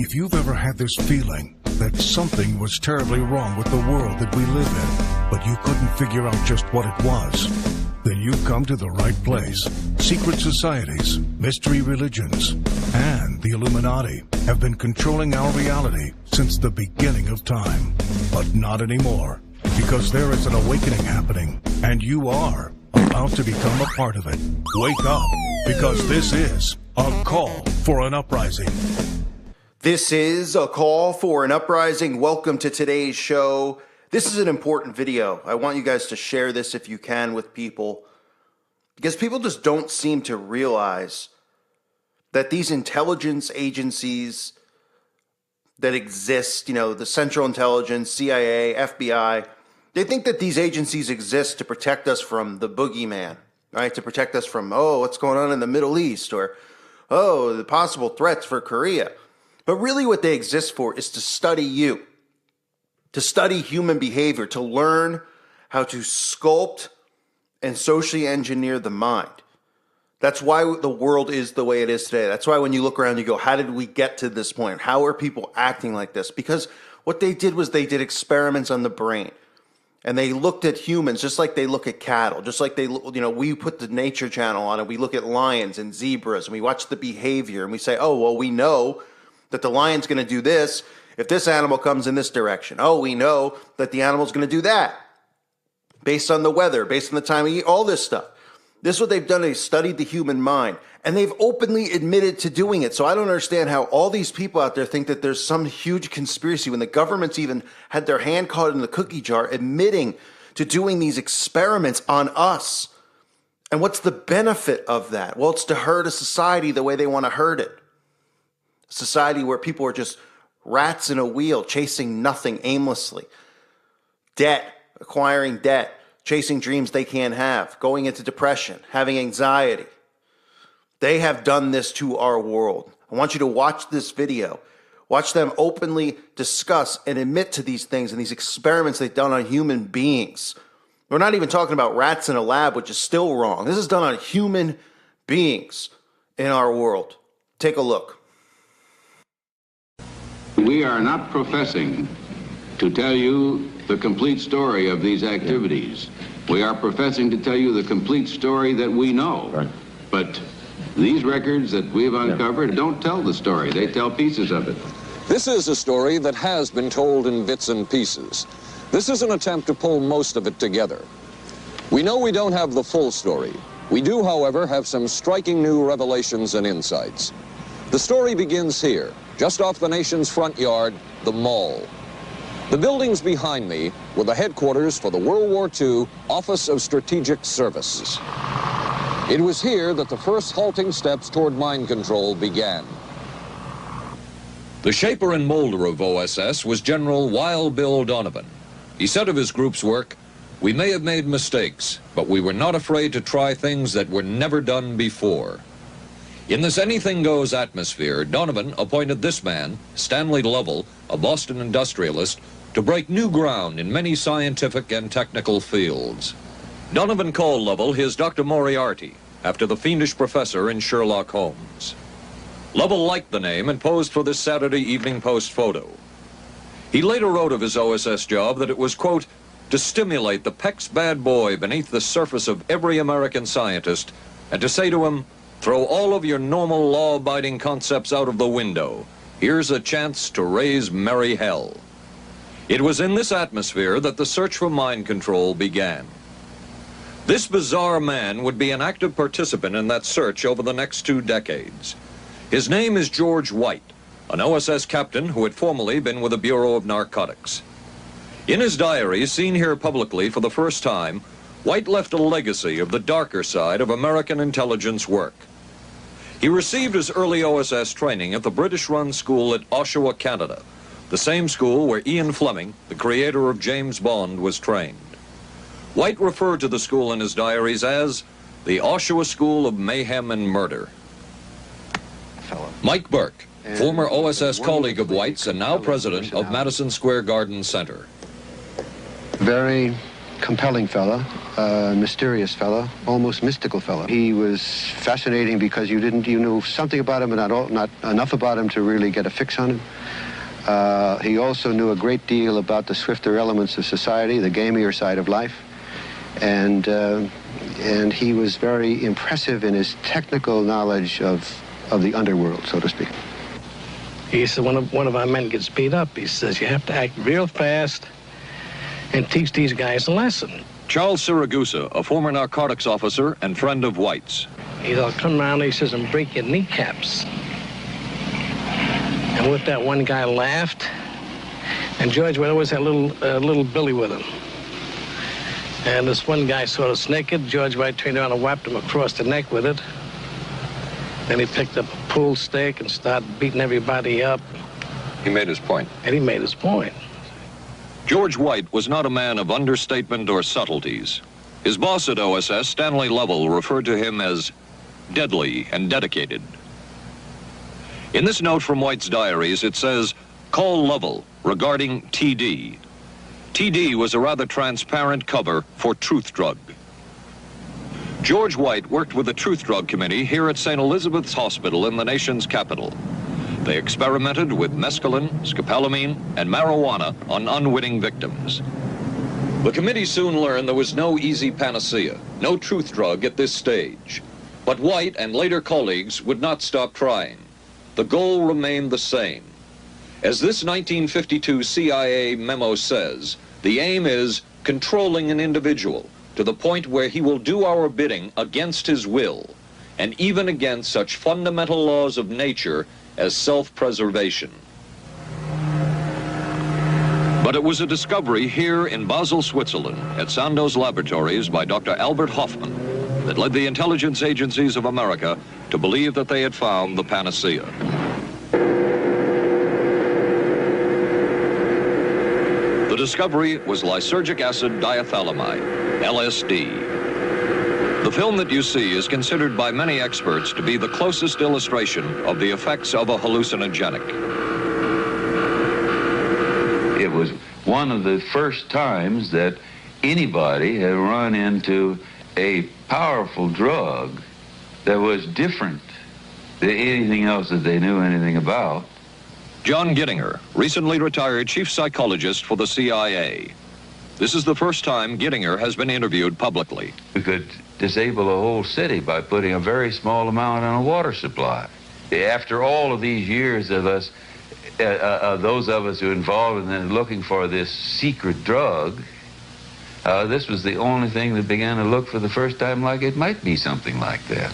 If you've ever had this feeling that something was terribly wrong with the world that we live in, but you couldn't figure out just what it was, then you've come to the right place. Secret societies, mystery religions, and the Illuminati have been controlling our reality since the beginning of time. But not anymore, because there is an awakening happening, and you are about to become a part of it. Wake up, because this is a call for an uprising. This is a call for an uprising. Welcome to today's show. This is an important video. I want you guys to share this if you can with people, because people just don't seem to realize that these intelligence agencies that exist, you know, the Central Intelligence, CIA, FBI, they think that these agencies exist to protect us from the boogeyman, right? To protect us from, oh, what's going on in the Middle East, or, oh, the possible threats for Korea. But really what they exist for is to study you, to study human behavior, to learn how to sculpt and socially engineer the mind. That's why the world is the way it is today. That's why when you look around, you go, how did we get to this point? How are people acting like this? Because what they did was they did experiments on the brain. And they looked at humans just like they look at cattle, just like they, you know, we put the Nature Channel on and we look at lions and zebras and we watch the behavior and we say, oh, well, we know that the lion's going to do this if this animal comes in this direction. Oh, we know that the animal's going to do that based on the weather, based on the time of year, all this stuff. This is what they've done. They've studied the human mind, and they've openly admitted to doing it. So I don't understand how all these people out there think that there's some huge conspiracy when the government's even had their hand caught in the cookie jar admitting to doing these experiments on us. And what's the benefit of that? Well, it's to herd a society the way they want to herd it. A society where people are just rats in a wheel, chasing nothing aimlessly. Debt, acquiring debt, chasing dreams they can't have, going into depression, having anxiety. They have done this to our world. I want you to watch this video. Watch them openly discuss and admit to these things and these experiments they've done on human beings. We're not even talking about rats in a lab, which is still wrong. This is done on human beings in our world. Take a look. We are not professing to tell you the complete story of these activities. We are professing to tell you the complete story that we know. Right. But these records that we've uncovered don't tell the story. They tell pieces of it. This is a story that has been told in bits and pieces. This is an attempt to pull most of it together. We know we don't have the full story. We do, however, have some striking new revelations and insights. The story begins here, just off the nation's front yard, the Mall. The buildings behind me were the headquarters for the World War II Office of Strategic Services. It was here that the first halting steps toward mind control began. The shaper and molder of OSS was General Wild Bill Donovan. He said of his group's work, "We may have made mistakes, but we were not afraid to try things that were never done before." In this anything-goes atmosphere, Donovan appointed this man, Stanley Lovell, a Boston industrialist, to break new ground in many scientific and technical fields. Donovan called Lovell his Dr. Moriarty, after the fiendish professor in Sherlock Holmes. Lovell liked the name and posed for this Saturday Evening Post photo. He later wrote of his OSS job that it was, quote, to stimulate the PEC's bad boy beneath the surface of every American scientist and to say to him, throw all of your normal law-abiding concepts out of the window. Here's a chance to raise merry hell. It was in this atmosphere that the search for mind control began. This bizarre man would be an active participant in that search over the next 2 decades. His name is George White, an OSS captain who had formerly been with the Bureau of Narcotics. In his diary, seen here publicly for the first time, White left a legacy of the darker side of American intelligence work. He received his early OSS training at the British-run school at Oshawa, Canada, the same school where Ian Fleming, the creator of James Bond, was trained. White referred to the school in his diaries as the Oshawa School of Mayhem and Murder. Mike Burke, former OSS colleague of White's and now president of Madison Square Garden Center. Very compelling fellow, mysterious fellow, almost mystical fellow. He was fascinating because you knew something about him, but not enough about him to really get a fix on him. He also knew a great deal about the swifter elements of society, the gamier side of life, and he was very impressive in his technical knowledge of the underworld, so to speak. He said, one of our men gets beat up. He says, you have to act real fast and teach these guys a lesson. Charles Siragusa, a former narcotics officer and friend of White's. He'll come around, he says, and break your kneecaps. And with that, one guy laughed, and George White always had little Billy with him. And this one guy sort of naked. George White turned around and whapped him across the neck with it. Then he picked up a pool stick and started beating everybody up. He made his point. And he made his point. George White was not a man of understatement or subtleties. His boss at OSS, Stanley Lovell, referred to him as deadly and dedicated. In this note from White's diaries, it says, "Call Lovell regarding TD." TD was a rather transparent cover for Truth Drug. George White worked with the Truth Drug Committee here at St. Elizabeth's Hospital in the nation's capital. They experimented with mescaline, scopolamine, and marijuana on unwitting victims. The committee soon learned there was no easy panacea, no truth drug at this stage. But White and later colleagues would not stop trying. The goal remained the same. As this 1952 CIA memo says, the aim is controlling an individual to the point where he will do our bidding against his will, and even against such fundamental laws of nature as self-preservation. But it was a discovery here in Basel, Switzerland, at Sandoz Laboratories by Dr. Albert Hoffman that led the intelligence agencies of America to believe that they had found the panacea. The discovery was lysergic acid diethylamide, LSD. The film that you see is considered by many experts to be the closest illustration of the effects of a hallucinogenic. It was one of the first times that anybody had run into a powerful drug that was different than anything else that they knew anything about. John Gittinger, recently retired chief psychologist for the CIA. This is the first time Gittinger has been interviewed publicly. We could disable a whole city by putting a very small amount on a water supply. After all of these years of us, those of us who are involved in looking for this secret drug, this was the only thing that began to look for the first time like it might be something like that.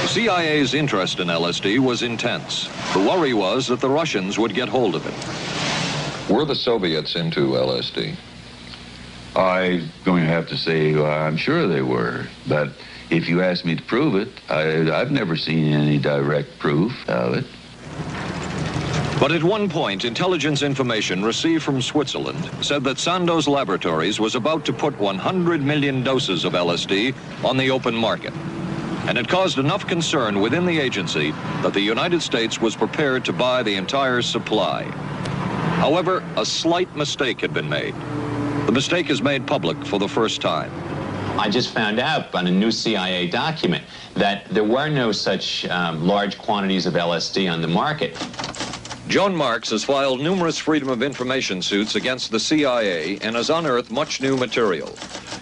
The CIA's interest in LSD was intense. The worry was that the Russians would get hold of it. Were the Soviets into LSD? I'm going to have to say I'm sure they were, but if you ask me to prove it, I've never seen any direct proof of it. But at one point, intelligence information received from Switzerland said that Sandoz Laboratories was about to put 100 million doses of LSD on the open market. And it caused enough concern within the agency that the United States was prepared to buy the entire supply. However, a slight mistake had been made. The mistake is made public for the first time. I just found out on a new CIA document that there were no such large quantities of LSD on the market. John Marks has filed numerous Freedom of Information suits against the CIA and has unearthed much new material.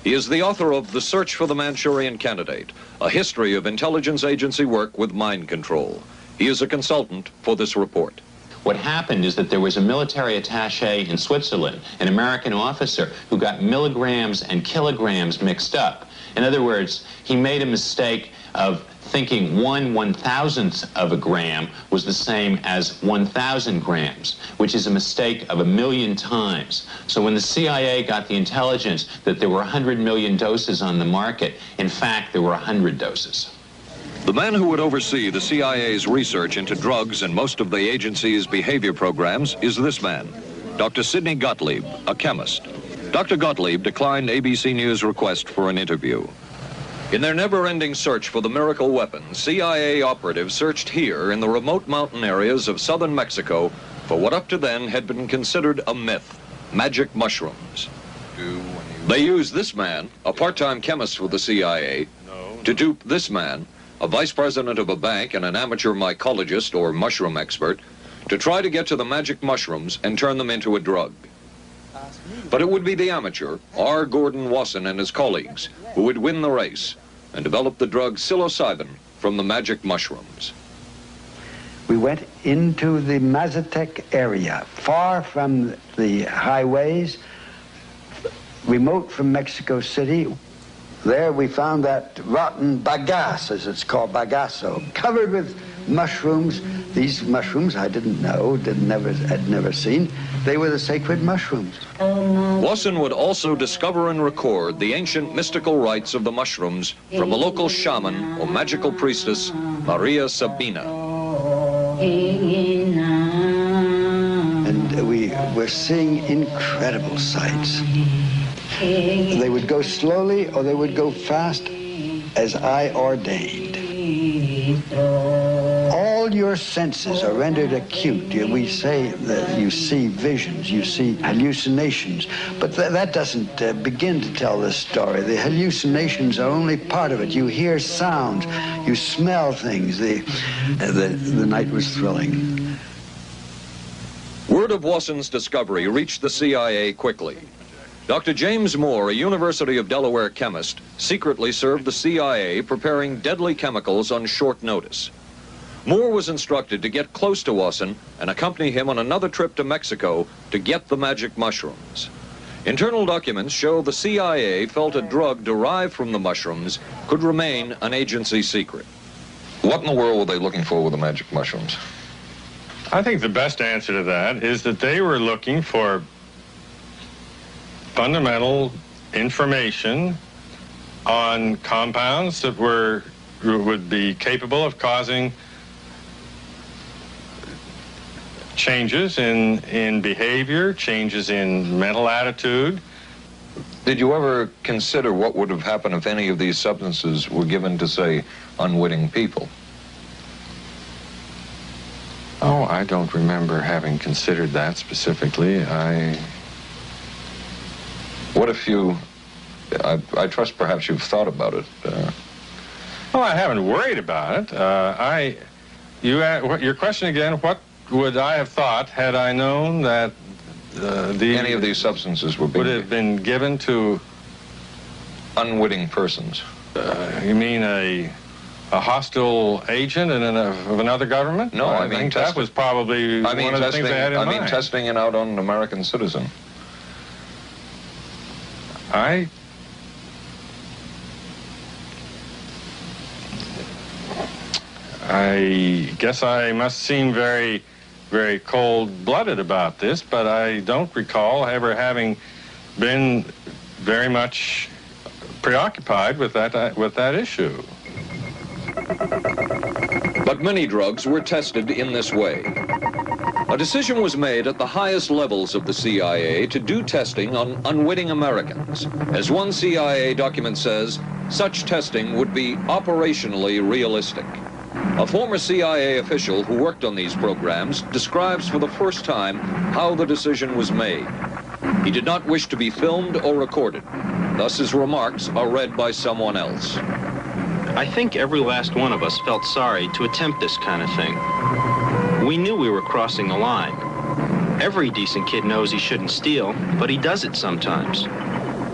He is the author of The Search for the Manchurian Candidate, a history of intelligence agency work with mind control. He is a consultant for this report. What happened is that there was a military attaché in Switzerland, an American officer, who got milligrams and kilograms mixed up. In other words, he made a mistake of thinking 1/1000th of a gram was the same as 1,000 grams, which is a mistake of 1,000,000 times. So when the CIA got the intelligence that there were 100 million doses on the market, in fact, there were 100 doses. The man who would oversee the CIA's research into drugs and most of the agency's behavior programs is this man, Dr. Sidney Gottlieb, a chemist. Dr. Gottlieb declined ABC News' request for an interview. In their never-ending search for the miracle weapon, CIA operatives searched here in the remote mountain areas of southern Mexico for what up to then had been considered a myth, magic mushrooms. They used this man, a part-time chemist for the CIA, to dupe this man, a vice president of a bank and an amateur mycologist or mushroom expert, to try to get to the magic mushrooms and turn them into a drug. But it would be the amateur, R. Gordon Wasson and his colleagues, who would win the race and develop the drug psilocybin from the magic mushrooms. We went into the Mazatec area, far from the highways, remote from Mexico City. There we found that rotten bagasse, as it's called, bagasso, covered with mushrooms. These mushrooms I didn't know, had never seen. They were the sacred mushrooms. Wasson would also discover and record the ancient mystical rites of the mushrooms from a local shaman or magical priestess, Maria Sabina. And we were seeing incredible sights. They would go slowly or they would go fast as I ordained. All your senses are rendered acute. We say that you see visions, you see hallucinations, but that doesn't begin to tell this story. The hallucinations are only part of it. You hear sounds, you smell things. The night was thrilling. Word of Wasson's discovery reached the CIA quickly. Dr. James Moore, a University of Delaware chemist, secretly served the CIA preparing deadly chemicals on short notice. Moore was instructed to get close to Wasson and accompany him on another trip to Mexico to get the magic mushrooms. Internal documents show the CIA felt a drug derived from the mushrooms could remain an agency secret. What in the world were they looking for with the magic mushrooms? I think the best answer to that is that they were looking for fundamental information on compounds that would be capable of causing changes in behavior, changes in mental attitude. Did you ever consider what would have happened if any of these substances were given to, say, unwitting people? Oh, I don't remember having considered that specifically. What if you, I trust perhaps you've thought about it. Well, I haven't worried about it. Your question again, what would I have thought had I known that any of these substances would have been given to unwitting persons? You mean a hostile agent of another government? No, I mean that was probably one of the things I had in mind. I mean testing it out on an American citizen. I guess I must seem very, very cold-blooded about this, but I don't recall ever having been very much preoccupied with that issue. But many drugs were tested in this way. A decision was made at the highest levels of the CIA to do testing on unwitting Americans. As one CIA document says, such testing would be operationally realistic. A former CIA official who worked on these programs describes for the first time how the decision was made. He did not wish to be filmed or recorded. Thus his remarks are read by someone else. I think every last one of us felt sorry to attempt this kind of thing. We knew we were crossing the line. Every decent kid knows he shouldn't steal, but he does it sometimes.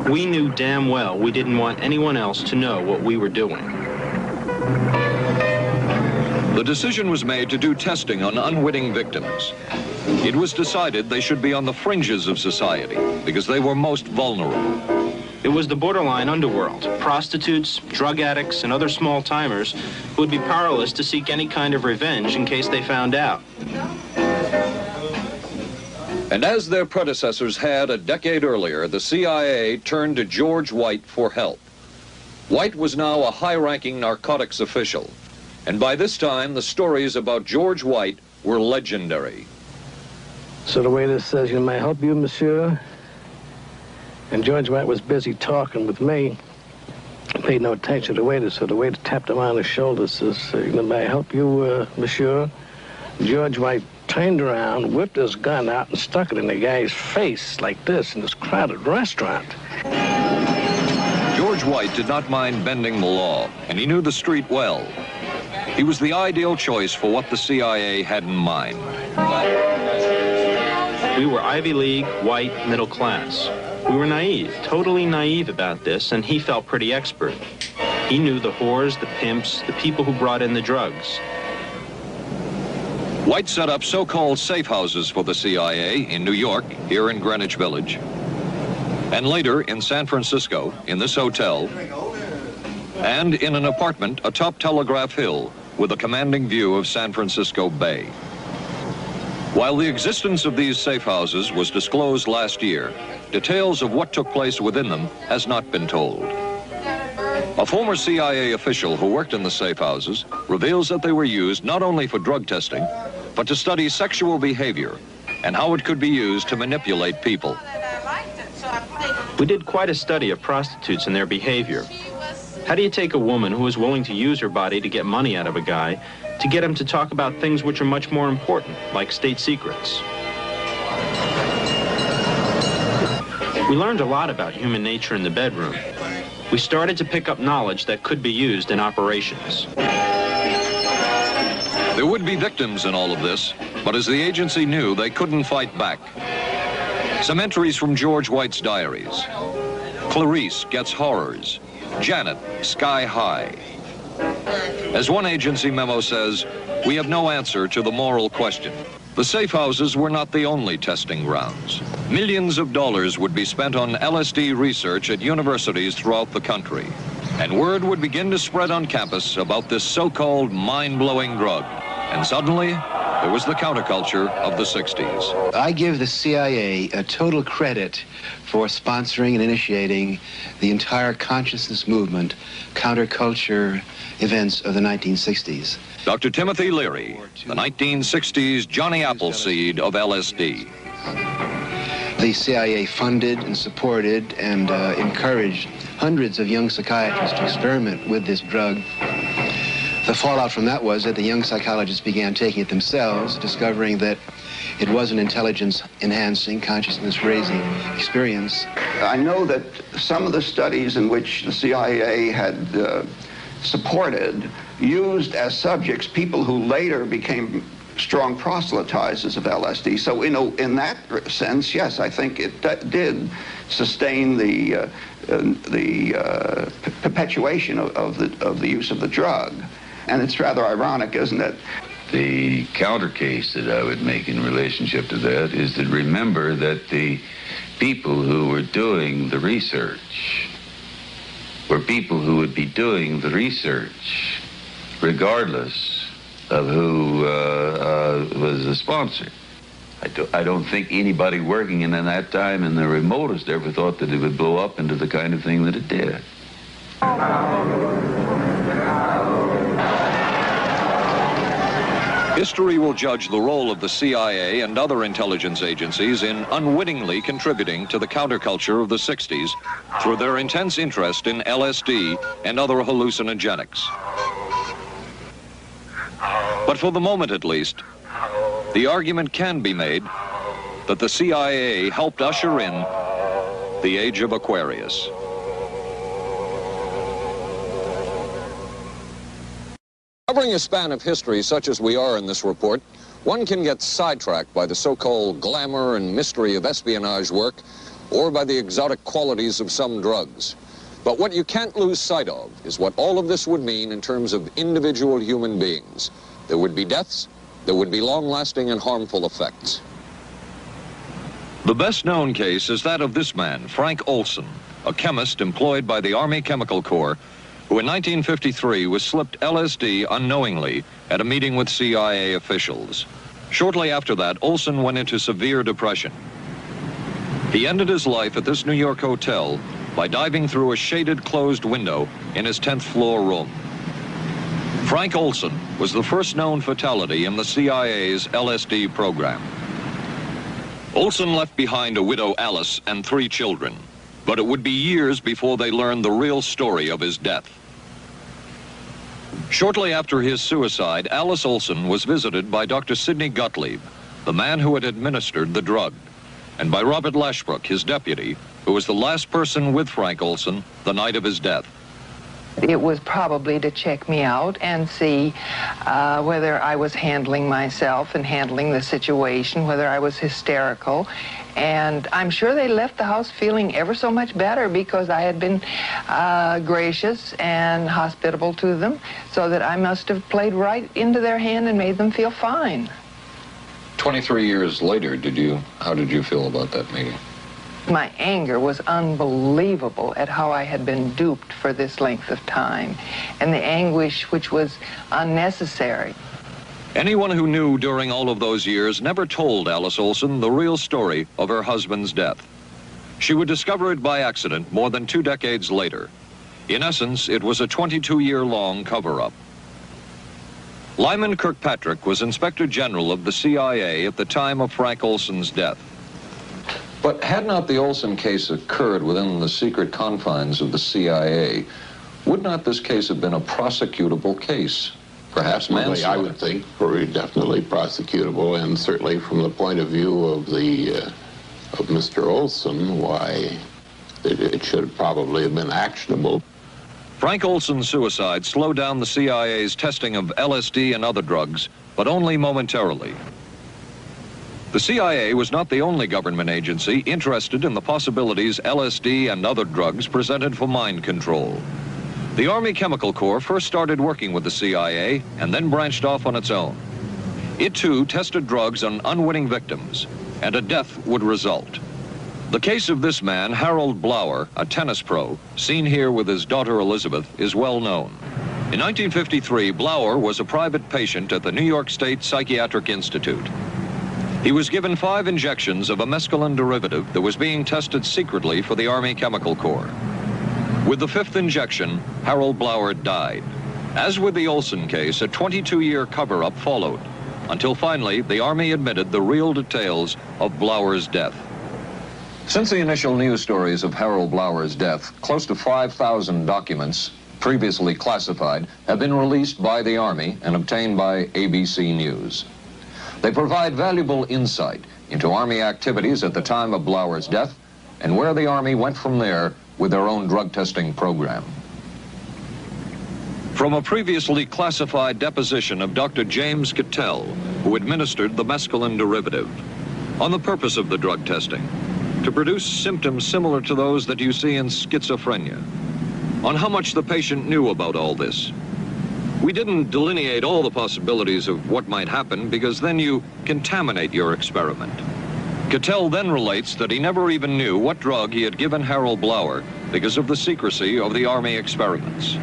We knew damn well we didn't want anyone else to know what we were doing. The decision was made to do testing on unwitting victims. It was decided they should be on the fringes of society because they were most vulnerable. It was the borderline underworld, prostitutes, drug addicts, and other small-timers who would be powerless to seek any kind of revenge in case they found out. And as their predecessors had a decade earlier, the CIA turned to George White for help. White was now a high-ranking narcotics official, and by this time, the stories about George White were legendary. So the waiter says, "May I help you, monsieur?" And George White was busy talking with me. I paid no attention to the waiter, so the waiter tapped him on the shoulder, says, "May I help you, monsieur?" George White turned around, whipped his gun out, and stuck it in the guy's face like this in this crowded restaurant. George White did not mind bending the law, and he knew the street well. He was the ideal choice for what the CIA had in mind. We were Ivy League, white, middle class. We were naive, totally naive about this, and he felt pretty expert. He knew the whores, the pimps, the people who brought in the drugs. White set up so-called safe houses for the CIA in New York, here in Greenwich Village, and later in San Francisco, in this hotel, and in an apartment atop Telegraph Hill with a commanding view of San Francisco Bay. While the existence of these safe houses was disclosed last year, details of what took place within them has not been told. A former CIA official who worked in the safe houses reveals that they were used not only for drug testing, but to study sexual behavior and how it could be used to manipulate people. We did quite a study of prostitutes and their behavior. How do you take a woman who is willing to use her body to get money out of a guy to get him to talk about things which are much more important, like state secrets? We learned a lot about human nature in the bedroom. We started to pick up knowledge that could be used in operations. There would be victims in all of this, but as the agency knew, they couldn't fight back. Some entries from George White's diaries. Clarice gets horrors. Janet, sky high. As one agency memo says, we have no answer to the moral question. The safe houses were not the only testing grounds. Millions of dollars would be spent on LSD research at universities throughout the country. And word would begin to spread on campus about this so-called mind-blowing drug. And suddenly, there was the counterculture of the 60s. I give the CIA a total credit for sponsoring and initiating the entire consciousness movement, counterculture events of the 1960s. Dr. Timothy Leary, the 1960s Johnny Appleseed of LSD. The CIA funded and supported and encouraged hundreds of young psychiatrists to experiment with this drug. The fallout from that was that the young psychologists began taking it themselves, discovering that it was an intelligence-enhancing, consciousness-raising experience. I know that some of the studies in which the CIA had supported used as subjects people who later became strong proselytizers of LSD. So, in that sense, yes, I think it did sustain the perpetuation of the use of the drug. And it's rather ironic, isn't it? The counter case that I would make in relationship to that is to remember that the people who were doing the research were people who would be doing the research regardless of who was the sponsor. I don't think anybody working in that time in the remotest ever thought that it would blow up into the kind of thing that it did. History will judge the role of the CIA and other intelligence agencies in unwittingly contributing to the counterculture of the 60s through their intense interest in LSD and other hallucinogenics. But for the moment at least, the argument can be made that the CIA helped usher in the age of Aquarius. Covering a span of history such as we are in this report, one can get sidetracked by the so-called glamour and mystery of espionage work or by the exotic qualities of some drugs. But what you can't lose sight of is what all of this would mean in terms of individual human beings. There would be deaths, there would be long-lasting and harmful effects. The best-known case is that of this man, Frank Olson, a chemist employed by the Army Chemical Corps, who in 1953 was slipped LSD unknowingly at a meeting with CIA officials. Shortly after that, Olson went into severe depression. He ended his life at this New York hotel by diving through a shaded closed window in his 10th floor room. Frank Olson was the first known fatality in the CIA's LSD program. Olson left behind a widow, Alice, and 3 children, but it would be years before they learned the real story of his death. Shortly after his suicide, Alice Olson was visited by Dr. Sidney Gottlieb, the man who had administered the drug, and by Robert Lashbrook, his deputy, who was the last person with Frank Olson the night of his death. It was probably to check me out and see whether I was handling myself and handling the situation, whether I was hysterical. And I'm sure they left the house feeling ever so much better because I had been gracious and hospitable to them, so that I must have played right into their hand and made them feel fine. 23 years later, how did you feel about that meeting? My anger was unbelievable at how I had been duped for this length of time, and the anguish which was unnecessary. Anyone who knew during all of those years never told Alice Olson the real story of her husband's death. She would discover it by accident more than 2 decades later. In essence, it was a 22-year-long cover-up. Lyman Kirkpatrick was Inspector General of the CIA at the time of Frank Olson's death. But had not the Olson case occurred within the secret confines of the CIA, would not this case have been a prosecutable case? Perhaps manslaughter? I would think very definitely prosecutable, and certainly from the point of view of Mr. Olson, why it should probably have been actionable. Frank Olson's suicide slowed down the CIA's testing of LSD and other drugs, but only momentarily. The CIA was not the only government agency interested in the possibilities LSD and other drugs presented for mind control. The Army Chemical Corps first started working with the CIA and then branched off on its own. It too tested drugs on unwitting victims, and a death would result. The case of this man, Harold Blower, a tennis pro, seen here with his daughter Elizabeth, is well known. In 1953, Blower was a private patient at the New York State Psychiatric Institute. He was given 5 injections of a mescaline derivative that was being tested secretly for the Army Chemical Corps. With the 5th injection, Harold Blower died. As with the Olson case, a 22-year cover-up followed, until finally the Army admitted the real details of Blower's death. Since the initial news stories of Harold Blower's death, close to 5,000 documents, previously classified, have been released by the Army and obtained by ABC News. They provide valuable insight into Army activities at the time of Blower's death and where the Army went from there with their own drug testing program. From a previously classified deposition of Dr. James Cattell, who administered the mescaline derivative, on the purpose of the drug testing, to produce symptoms similar to those that you see in schizophrenia, on how much the patient knew about all this. We didn't delineate all the possibilities of what might happen because then you contaminate your experiment. Cattell then relates that he never even knew what drug he had given Harold Blower because of the secrecy of the Army experiments.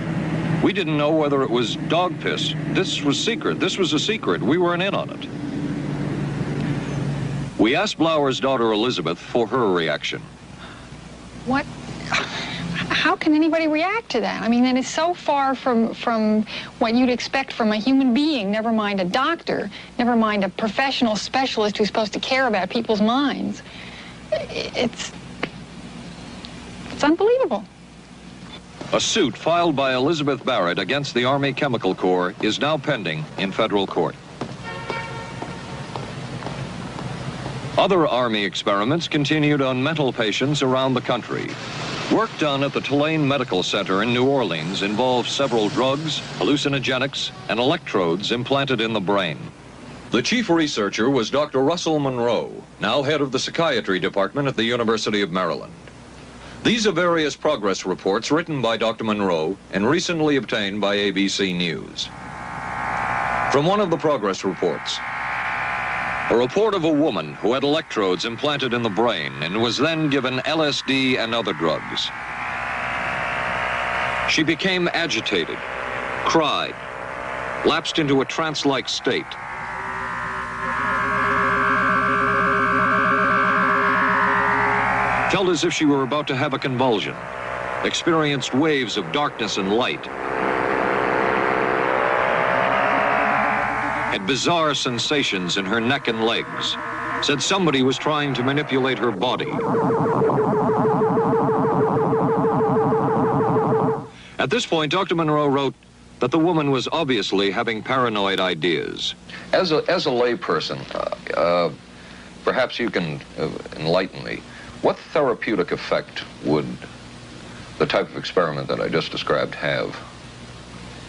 We didn't know whether it was dog piss. This was secret. This was a secret. We weren't in on it. We asked Blower's daughter Elizabeth for her reaction. What? How can anybody react to that? I mean, that is so far from what you'd expect from a human being, never mind a doctor, never mind a professional specialist who's supposed to care about people's minds. It's unbelievable. A suit filed by Elizabeth Barrett against the Army Chemical Corps is now pending in federal court. Other Army experiments continued on mental patients around the country. Work done at the Tulane Medical Center in New Orleans involved several drugs, hallucinogenics, and electrodes implanted in the brain. The chief researcher was Dr. Russell Monroe, now head of the psychiatry department at the University of Maryland. These are various progress reports written by Dr. Monroe and recently obtained by ABC News. From one of the progress reports, a report of a woman who had electrodes implanted in the brain and was then given LSD and other drugs. She became agitated, cried, lapsed into a trance-like state. Felt as if she were about to have a convulsion, experienced waves of darkness and light, had bizarre sensations in her neck and legs, said somebody was trying to manipulate her body. At this point, Dr. Monroe wrote, that the woman was obviously having paranoid ideas. As a layperson, perhaps you can enlighten me. What therapeutic effect would the type of experiment that I just described have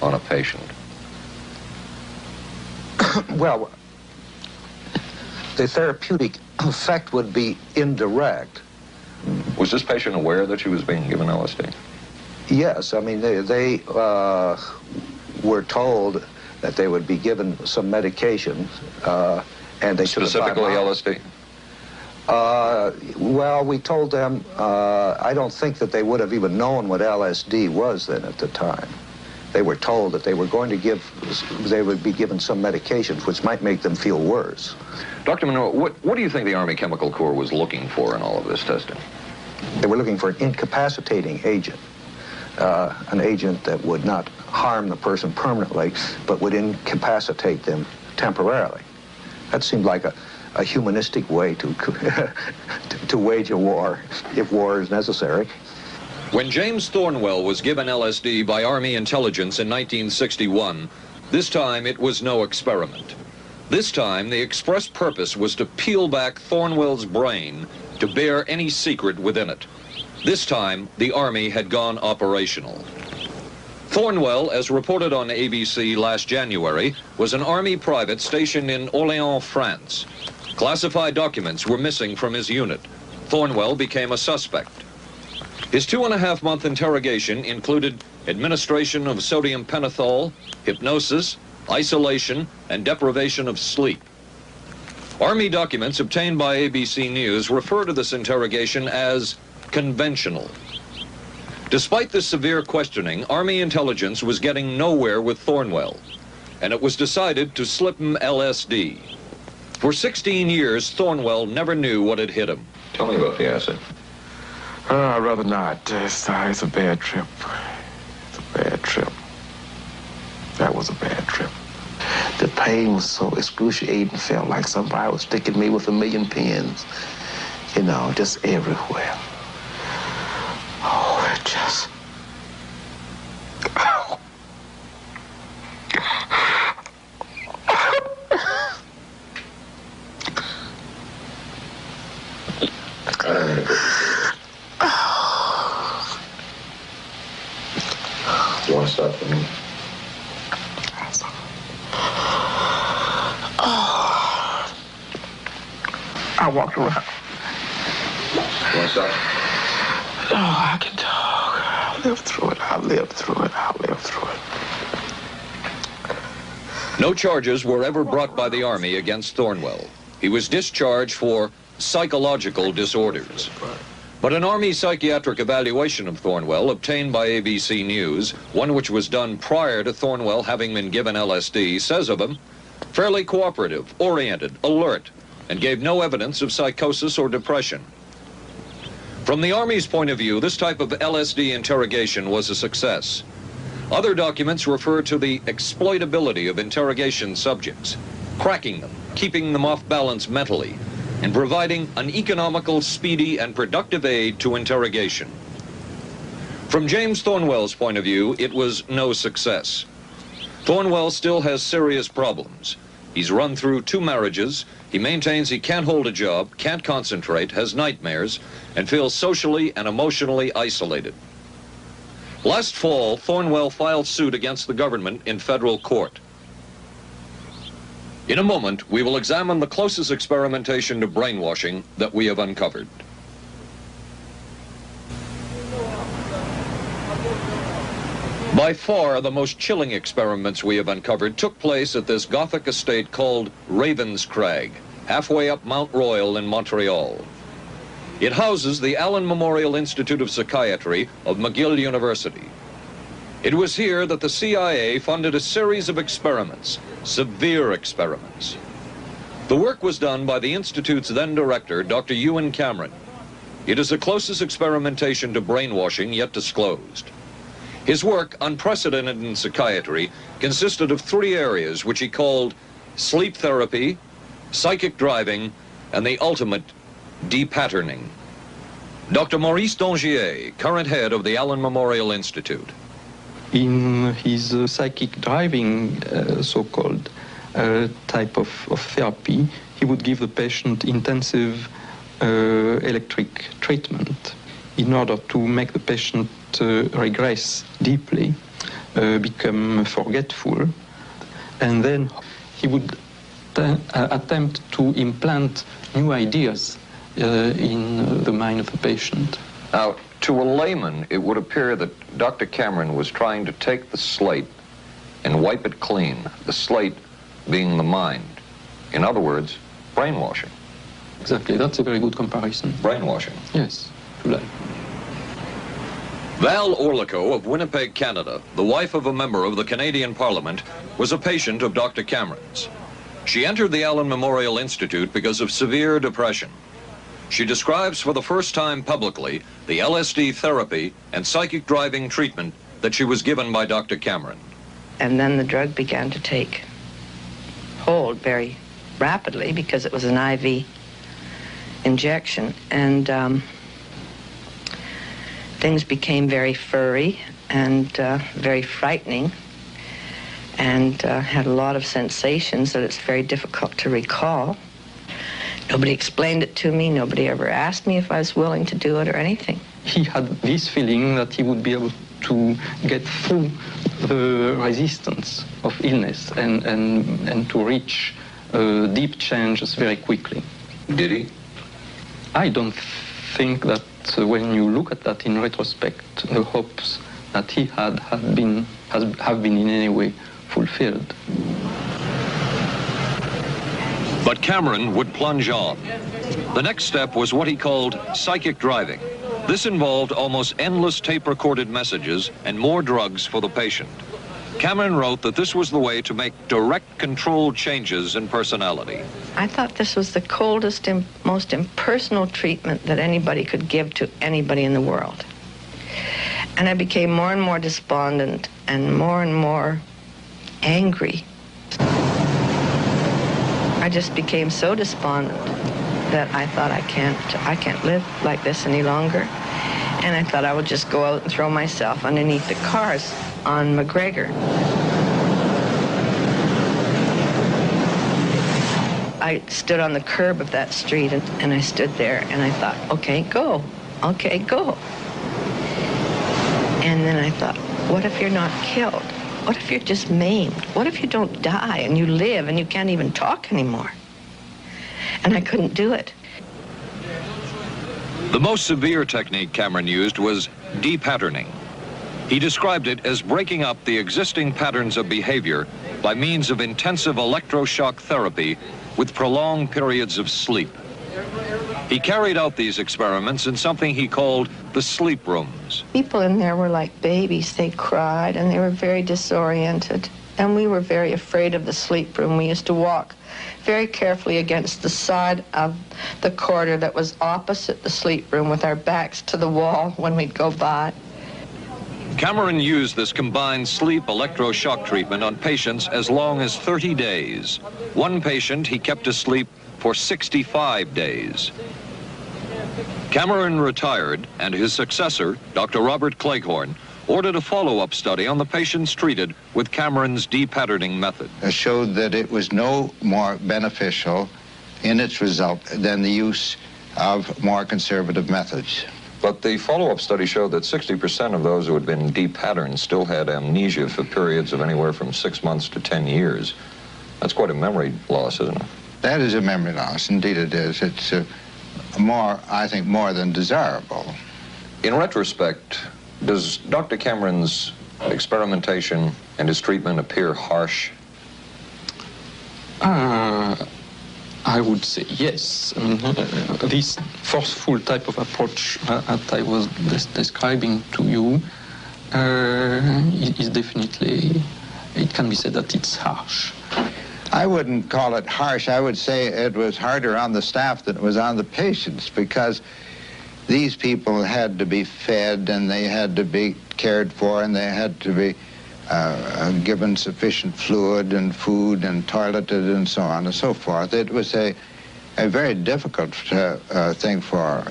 on a patient? Well, the therapeutic effect would be indirect. Was this patient aware that she was being given LSD? Yes, I mean, they were told that they would be given some medication, and they specifically LSD? Well, we told them, I don't think that they would have even known what LSD was then at the time. They were told that they were going to they would be given some medications which might make them feel worse. Dr. Monroe, what do you think the Army Chemical Corps was looking for in all of this testing? They were looking for an incapacitating agent, an agent that would not harm the person permanently, but would incapacitate them temporarily. That seemed like a humanistic way to wage a war, if war is necessary. When James Thornwell was given LSD by Army intelligence in 1961, this time it was no experiment. This time the express purpose was to peel back Thornwell's brain to bear any secret within it. This time the Army had gone operational. Thornwell, as reported on ABC last January, was an Army private stationed in Orléans, France. Classified documents were missing from his unit. Thornwell became a suspect. His 2.5-month interrogation included administration of sodium pentothal, hypnosis, isolation, and deprivation of sleep. Army documents obtained by ABC News refer to this interrogation as conventional. Despite this severe questioning, Army intelligence was getting nowhere with Thornwell, and it was decided to slip him LSD. For 16 years, Thornwell never knew what had hit him. Tell me about the acid. I'd rather not. It's a bad trip. It's a bad trip. That was a bad trip. The pain was so excruciating. Felt like somebody was sticking me with 1,000,000 pins. You know, just everywhere. Oh, it just... Oh. You want to stop for me? I walked around. You want to stop? Oh, I can talk. I lived through it. I lived through it. I lived through it. No charges were ever brought by the Army against Thornwell. He was discharged for psychological disorders. But an Army psychiatric evaluation of Thornwell obtained by ABC News, one which was done prior to Thornwell having been given LSD, says of him, fairly cooperative, oriented, alert, and gave no evidence of psychosis or depression. From the Army's point of view, this type of LSD interrogation was a success. Other documents refer to the exploitability of interrogation subjects, cracking them, keeping them off balance mentally, and providing an economical, speedy, and productive aid to interrogation. From James Thornwell's point of view, it was no success. Thornwell still has serious problems. He's run through 2 marriages. He maintains he can't hold a job, can't concentrate, has nightmares, and feels socially and emotionally isolated. Last fall, Thornwell filed suit against the government in federal court. In a moment, we will examine the closest experimentation to brainwashing that we have uncovered. By far, the most chilling experiments we have uncovered took place at this Gothic estate called Ravenscrag, halfway up Mount Royal in Montreal. It houses the Allen Memorial Institute of Psychiatry of McGill University. It was here that the CIA funded a series of experiments, severe experiments. The work was done by the Institute's then director, Dr. Ewan Cameron. It is the closest experimentation to brainwashing yet disclosed. His work, unprecedented in psychiatry, consisted of 3 areas which he called sleep therapy, psychic driving, and the ultimate depatterning. Dr. Maurice Dongier, current head of the Allen Memorial Institute. in his psychic driving, so-called type of therapy, he would give the patient intensive electric treatment in order to make the patient regress deeply, become forgetful, and then he would attempt to implant new ideas in the mind of the patient. Now, to a layman, it would appear that Dr. Cameron was trying to take the slate and wipe it clean, the slate being the mind. In other words, brainwashing. Exactly, that's a very good comparison. Brainwashing. Yes, true that. Val Orlico of Winnipeg, Canada, the wife of a member of the Canadian Parliament, was a patient of Dr. Cameron's. She entered the Allen Memorial Institute because of severe depression. She describes for the first time publicly the LSD therapy and psychic driving treatment that she was given by Dr. Cameron. And then the drug began to take hold very rapidly because it was an IV injection. And things became very furry and very frightening, and had a lot of sensations that it's very difficult to recall. Nobody explained it to me. Nobody ever asked me if I was willing to do it or anything. He had this feeling that he would be able to get through the resistance of illness and to reach deep changes very quickly. Did he? I don't think that when you look at that in retrospect, the hopes that he had have been in any way fulfilled. But Cameron would plunge on. The next step was what he called psychic driving. This involved almost endless tape-recorded messages and more drugs for the patient. Cameron wrote that this was the way to make direct controlled changes in personality. I thought this was the coldest and most impersonal treatment that anybody could give to anybody in the world. And I became more and more despondent and more angry. I just became so despondent that I thought I can't live like this any longer. And I thought I would just go out and throw myself underneath the cars on McGregor. I stood on the curb of that street and I stood there and I thought, okay, go. Okay, go. And then I thought, what if you're not killed? What if you're just maimed? What if you don't die and you live and you can't even talk anymore? And I couldn't do it. The most severe technique Cameron used was de-patterning. He described it as breaking up the existing patterns of behavior by means of intensive electroshock therapy with prolonged periods of sleep. He carried out these experiments in something he called the sleep rooms. People in there were like babies. They cried and they were very disoriented. And we were very afraid of the sleep room. We used to walk very carefully against the side of the corridor that was opposite the sleep room with our backs to the wall when we'd go by. Cameron used this combined sleep electroshock treatment on patients as long as 30 days. One patient he kept asleep for 65 days. Cameron retired, and his successor, Dr. Robert Cleghorn, ordered a follow-up study on the patients treated with Cameron's de-patterning method. It showed that it was no more beneficial in its result than the use of more conservative methods. But the follow-up study showed that 60% of those who had been de-patterned still had amnesia for periods of anywhere from 6 months to 10 years. That's quite a memory loss, isn't it? That is a memory loss. Indeed it is. It's I think, more than desirable. In retrospect, does Dr. Cameron's experimentation and his treatment appear harsh? I would say yes. I mean, this forceful type of approach that I was describing to you is definitely, it can be said that it's harsh. I wouldn't call it harsh. I would say it was harder on the staff than it was on the patients, because these people had to be fed and they had to be cared for and they had to be given sufficient fluid and food and toileted and so on and so forth. It was a very difficult thing for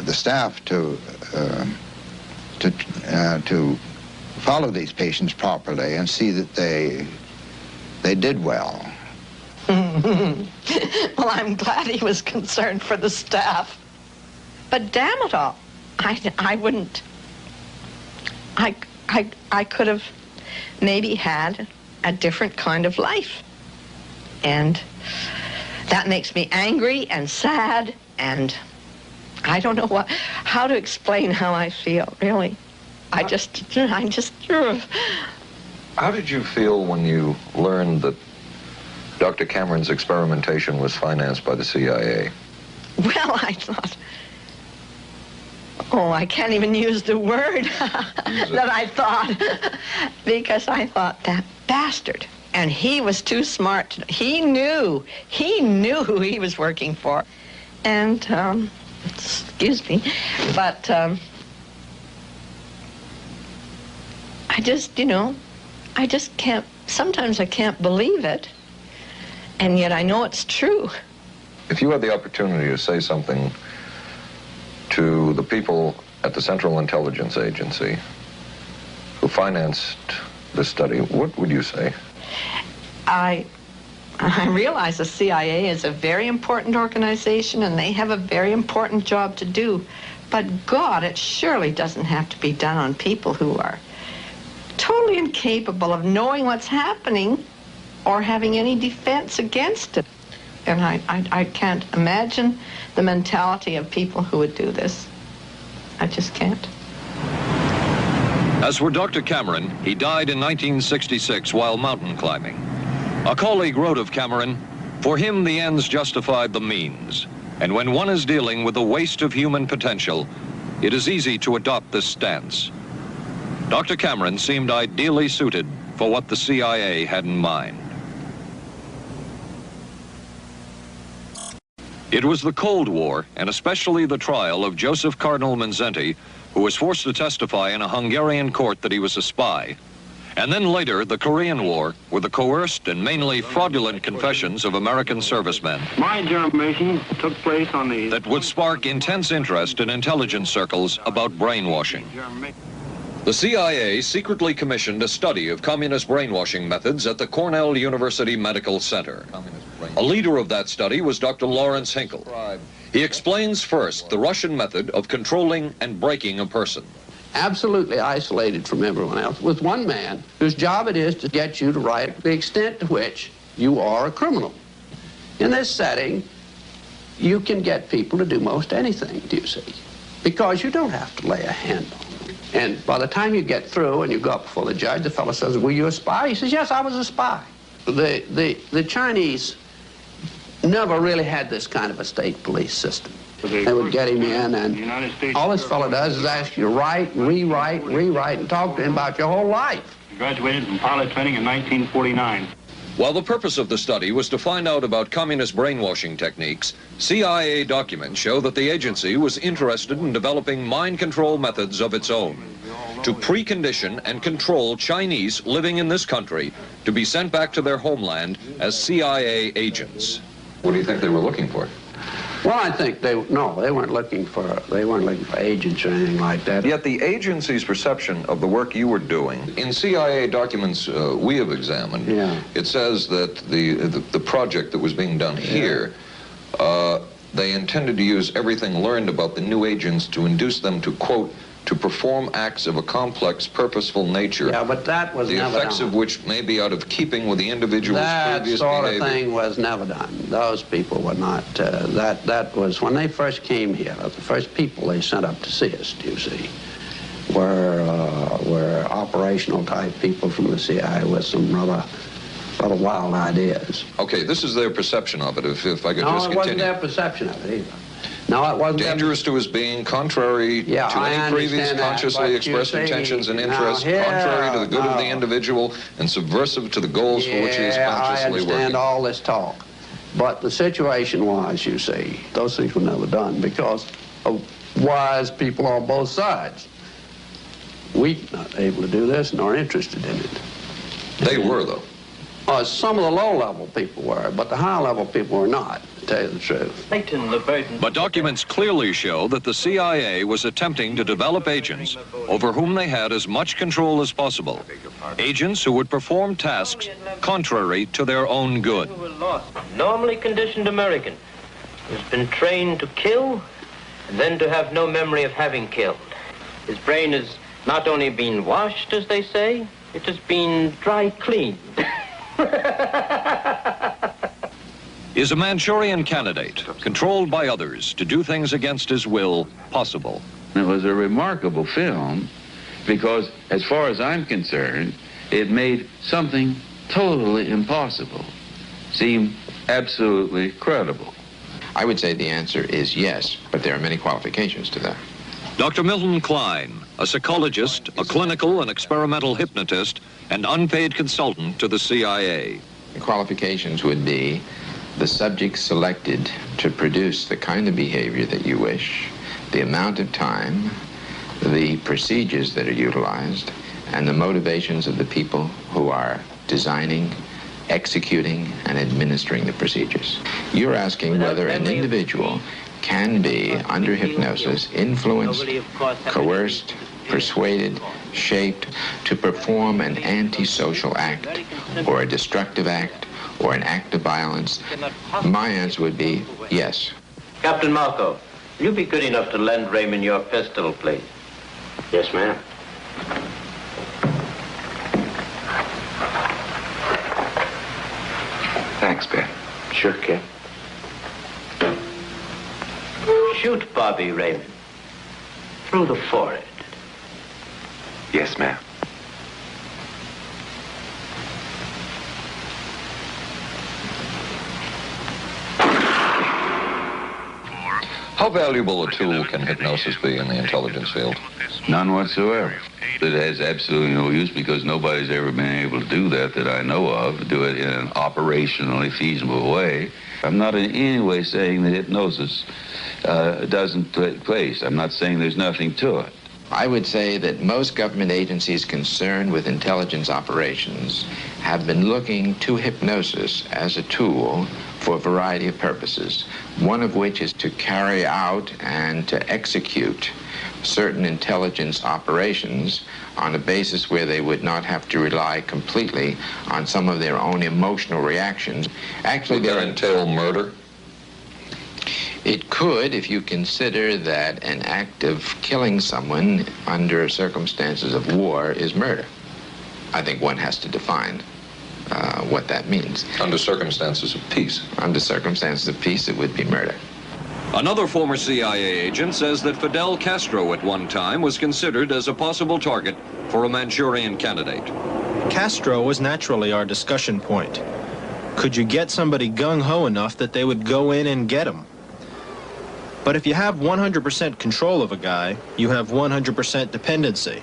the staff to follow these patients properly and see that they did well. Well, I'm glad he was concerned for the staff. But damn it all, I wouldn't. I could have maybe had a different kind of life. And that makes me angry and sad, and I don't know how to explain how I feel, really. I just. How did you feel when you learned that Dr. Cameron's experimentation was financed by the CIA? Well, I thought, I can't even use the word that I thought, because I thought, that bastard. And he was too smart. He knew who he was working for. And, excuse me, but I just, I just can't, sometimes I can't believe it. And yet I know it's true. If you had the opportunity to say something to the people at the Central Intelligence Agency who financed this study, what would you say? I realize the CIA is a very important organization and they have a very important job to do. But God, it surely doesn't have to be done on people who are totally incapable of knowing what's happening or having any defense against it. And I can't imagine the mentality of people who would do this. I just can't. As for Dr. Cameron, he died in 1966 while mountain climbing. A colleague wrote of Cameron, "For him, the ends justified the means. And when one is dealing with the waste of human potential, it is easy to adopt this stance." Dr. Cameron seemed ideally suited for what the CIA had in mind. It was the Cold War, and especially the trial of Joseph Cardinal Mindszenty, who was forced to testify in a Hungarian court that he was a spy. And then later, the Korean War, with the coerced and mainly fraudulent confessions of American servicemen. My germination took place on the... That would spark intense interest in intelligence circles about brainwashing. The CIA secretly commissioned a study of communist brainwashing methods at the Cornell University Medical Center. A leader of that study was Dr. Lawrence Hinkle. He explains first the Russian method of controlling and breaking a person. Absolutely isolated from everyone else, with one man whose job it is to get you to write the extent to which you are a criminal. In this setting, you can get people to do most anything, do you see? Because you don't have to lay a hand on them. And by the time you get through and you go up before the judge, the fellow says, "Were you a spy?" He says, "Yes, I was a spy." The Chinese never really had this kind of a state police system. They would get him in, and all this fellow does is ask you to write, rewrite, and talk to him about your whole life. I graduated from pilot training in 1949. While the purpose of the study was to find out about communist brainwashing techniques, CIA documents show that the agency was interested in developing mind control methods of its own, to precondition and control Chinese living in this country to be sent back to their homeland as CIA agents. What do you think they were looking for? Well, I think they weren't looking for agents or anything like that. Yet the agency's perception of the work you were doing, in CIA documents we have examined, it says that the project that was being done here, they intended to use everything learned about the new agents to induce them to, quote, to perform acts of a complex, purposeful nature. Yeah, but that was the never effects done. of which may be out of keeping with the individual's That previous sort behavior. of thing was never done. Those people were not, that was, when they first came here, the first people they sent up to see us, you see, were operational type people from the CIA with some rather wild ideas. Okay, this is their perception of it, if I could just continue. No, it wasn't their perception of it either. No, it wasn't. Dangerous to his being, contrary to any previous consciously expressed intentions and interests, contrary to the good of the individual, and subversive to the goals for which he is consciously working. I understand all this talk. But the situation was, you see, those things were never done because of wise people on both sides. We were not able to do this nor interested in it. They were, though. Some of the low-level people were, but the high-level people were not, to tell you the truth. But documents clearly show that the CIA was attempting to develop agents over whom they had as much control as possible. Agents who would perform tasks contrary to their own good. Normally conditioned American who's been trained to kill and then to have no memory of having killed. His brain has not only been washed, as they say, it has been dry cleaned. Is a Manchurian candidate, controlled by others to do things against his will, possible? It was a remarkable film because, as far as I'm concerned, it made something totally impossible seem absolutely credible. I would say the answer is yes, but there are many qualifications to that. Dr. Milton Klein, a psychologist, a clinical and experimental hypnotist, and unpaid consultant to the CIA. The qualifications would be the subject selected to produce the kind of behavior that you wish, the amount of time, the procedures that are utilized, and the motivations of the people who are designing, executing, and administering the procedures. You're asking whether an individual can be, under hypnosis, influenced, coerced, persuaded, shaped to perform an antisocial act, or a destructive act, or an act of violence. My answer would be yes. Captain Marco, will you be good enough to lend Raymond your pistol, please? Yes, ma'am. Thanks, Ben. Sure, kid. Shoot Bobby Raymond. Through the forehead. Yes, ma'am. How valuable a tool can hypnosis be in the intelligence field? None whatsoever. It has absolutely no use because nobody's ever been able to do that I know of, do it in an operationally feasible way. I'm not in any way saying that hypnosis doesn't take place. I'm not saying there's nothing to it. I would say that most government agencies concerned with intelligence operations have been looking to hypnosis as a tool for a variety of purposes, one of which is to carry out and to execute certain intelligence operations on a basis where they would not have to rely completely on some of their own emotional reactions. Actually, would that entail murder? It could, if you consider that an act of killing someone under circumstances of war is murder. I think one has to define what that means. Under circumstances of peace. Under circumstances of peace, it would be murder. Another former CIA agent says that Fidel Castro at one time was considered as a possible target for a Manchurian candidate. Castro was naturally our discussion point. Could you get somebody gung-ho enough that they would go in and get him? But if you have 100% control of a guy, you have 100% dependency.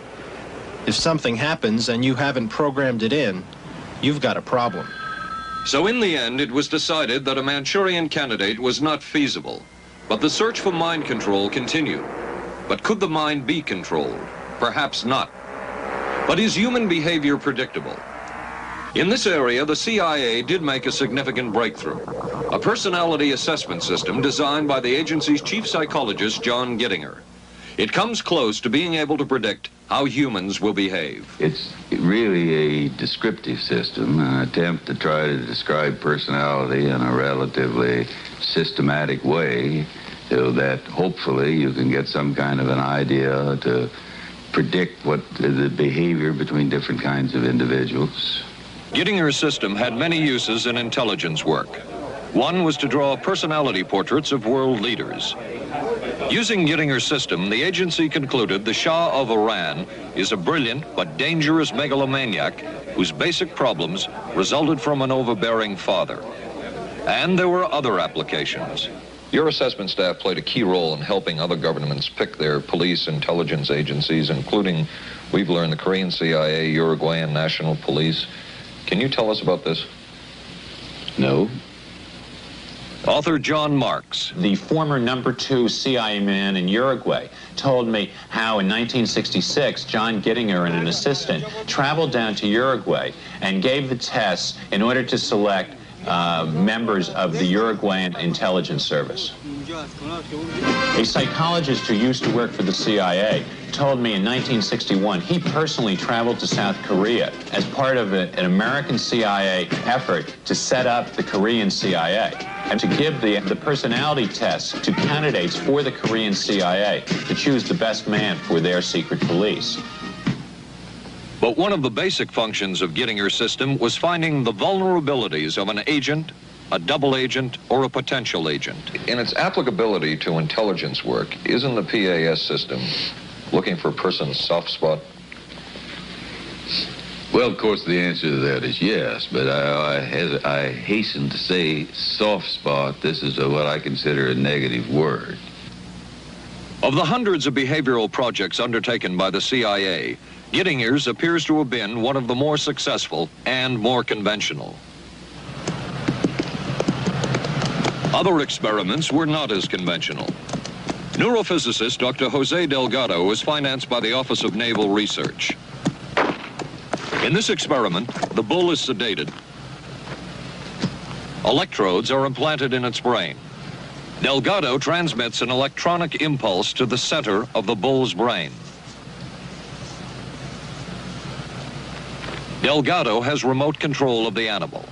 If something happens and you haven't programmed it in, you've got a problem. So in the end, it was decided that a Manchurian candidate was not feasible. But the search for mind control continued. But could the mind be controlled? Perhaps not. But is human behavior predictable? In this area, the CIA did make a significant breakthrough. A personality assessment system designed by the agency's chief psychologist, John Gittinger. It comes close to being able to predict how humans will behave. It's really a descriptive system, an attempt to try to describe personality in a relatively systematic way so that hopefully you can get some kind of an idea to predict what the behavior between different kinds of individuals. Gittinger's system had many uses in intelligence work. One was to draw personality portraits of world leaders. Using Gittinger's system, the agency concluded the Shah of Iran is a brilliant but dangerous megalomaniac whose basic problems resulted from an overbearing father. And there were other applications. Your assessment staff played a key role in helping other governments pick their police intelligence agencies, including, we've learned, the Korean CIA, Uruguayan National Police. Can you tell us about this? No. Author John Marks. The former #2 CIA man in Uruguay told me how in 1966, John Gittinger and an assistant traveled down to Uruguay and gave the tests in order to select members of the Uruguayan intelligence service. A psychologist who used to work for the CIA told me in 1961 he personally traveled to South Korea as part of an American CIA effort to set up the Korean CIA and to give the personality tests to candidates for the Korean CIA to choose the best man for their secret police. But one of the basic functions of Gittinger's system was finding the vulnerabilities of an agent, a double agent, or a potential agent. In its applicability to intelligence work, isn't the PAS system looking for a person's soft spot? Well, of course, the answer to that is yes, but I hasten to say soft spot. This is what I consider a negative word. Of the hundreds of behavioral projects undertaken by the CIA, Gittinger's appears to have been one of the more successful and more conventional. Other experiments were not as conventional. Neurophysicist Dr. Jose Delgado was financed by the Office of Naval Research. In this experiment, the bull is sedated. Electrodes are implanted in its brain. Delgado transmits an electronic impulse to the center of the bull's brain. Delgado has remote control of the animal.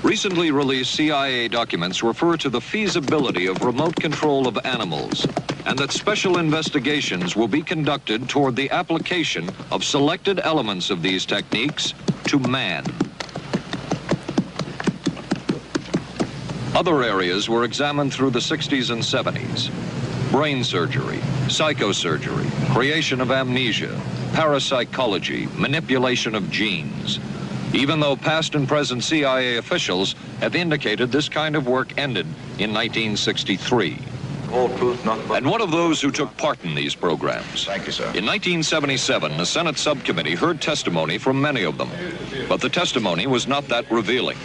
Recently released CIA documents refer to the feasibility of remote control of animals and that special investigations will be conducted toward the application of selected elements of these techniques to man. Other areas were examined through the 60s and 70s. Brain surgery, psychosurgery, creation of amnesia, parapsychology, manipulation of genes. Even though past and present CIA officials have indicated this kind of work ended in 1963. And one of those who took part in these programs. Thank you, sir. In 1977, a Senate subcommittee heard testimony from many of them, but the testimony was not that revealing.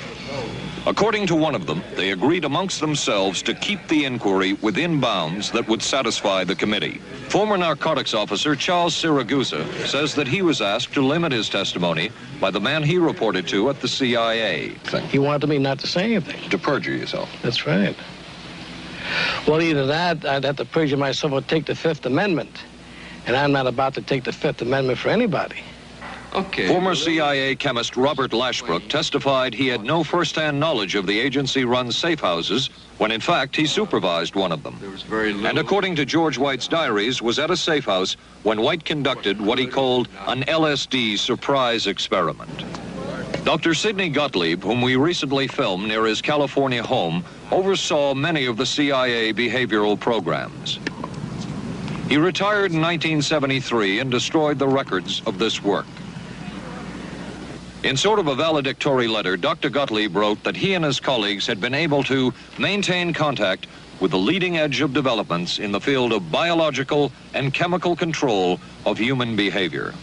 According to one of them, they agreed amongst themselves to keep the inquiry within bounds that would satisfy the committee. Former narcotics officer Charles Siragusa says that he was asked to limit his testimony by the man he reported to at the CIA. He wanted me not to say anything. To perjure yourself. That's right. Well, either that, I'd have to perjure myself or take the Fifth Amendment. And I'm not about to take the Fifth Amendment for anybody. Okay. Former CIA chemist Robert Lashbrook testified he had no first-hand knowledge of the agency-run safe houses when, in fact, he supervised one of them. There was very little. And according to George White's diaries, was at a safe house when White conducted what he called an LSD surprise experiment. Dr. Sidney Gottlieb, whom we recently filmed near his California home, oversaw many of the CIA behavioral programs. He retired in 1973 and destroyed the records of this work. In sort of a valedictory letter, Dr. Gottlieb wrote that he and his colleagues had been able to maintain contact with the leading edge of developments in the field of biological and chemical control of human behavior.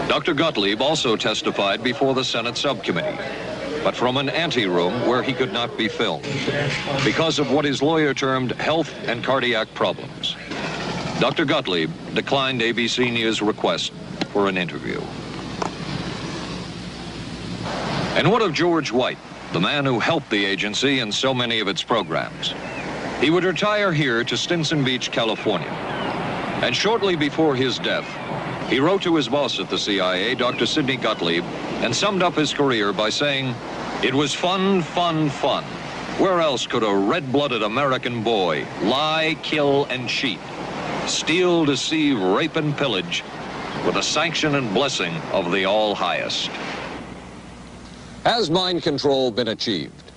Dr. Gottlieb also testified before the Senate subcommittee, but from an anteroom where he could not be filmed because of what his lawyer termed health and cardiac problems. Dr. Gottlieb declined ABC News' request for an interview. And what of George White, the man who helped the agency in so many of its programs? He would retire here to Stinson Beach, California. And shortly before his death, he wrote to his boss at the CIA, Dr. Sidney Gottlieb, and summed up his career by saying, "It was fun, fun, fun. Where else could a red-blooded American boy lie, kill, and cheat, steal, deceive, rape, and pillage with the sanction and blessing of the All-Highest?" Has mind control been achieved?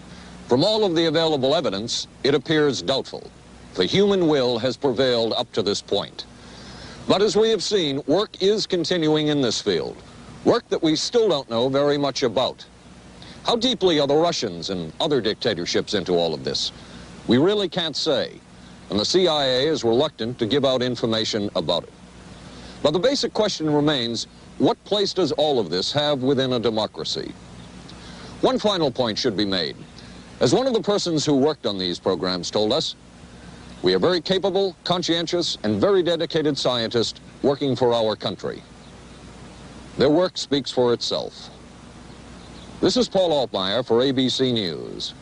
From all of the available evidence, it appears doubtful. The human will has prevailed up to this point. But as we have seen, work is continuing in this field, work that we still don't know very much about. How deeply are the Russians and other dictatorships into all of this? We really can't say, and the CIA is reluctant to give out information about it. But the basic question remains, what place does all of this have within a democracy? One final point should be made. As one of the persons who worked on these programs told us, we are very capable, conscientious, and very dedicated scientists working for our country. Their work speaks for itself. This is Paul Altmeyer for ABC News.